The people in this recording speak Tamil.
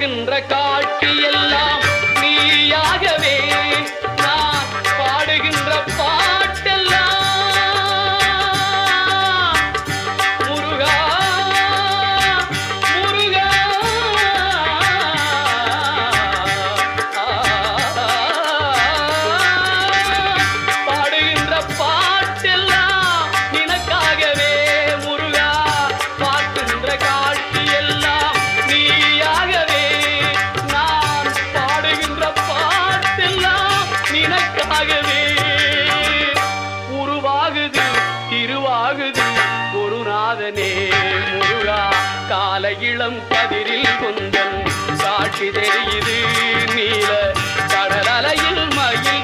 பார்க்கின்ற காட்சி எல்லாம் நீயாகவே நான் பாடுகின்ற பாட்டெல்லாம் முருகா முருகா பாடுகின்ற பாட்டெல்லாம் நினக்காகவே முருகா பார்க்கின்ற காட்சி எல்லாம் நீயாகவே நான் பாடுகின்ற பாட்டெல்லாம் நினக்காகவே உருவாகுது திருவாகுது குருநாதனே முருகா கால இளம் கதிரில் கொந்தன் சாட்சி தெரியுது நீல கடல் அலையில் மயில்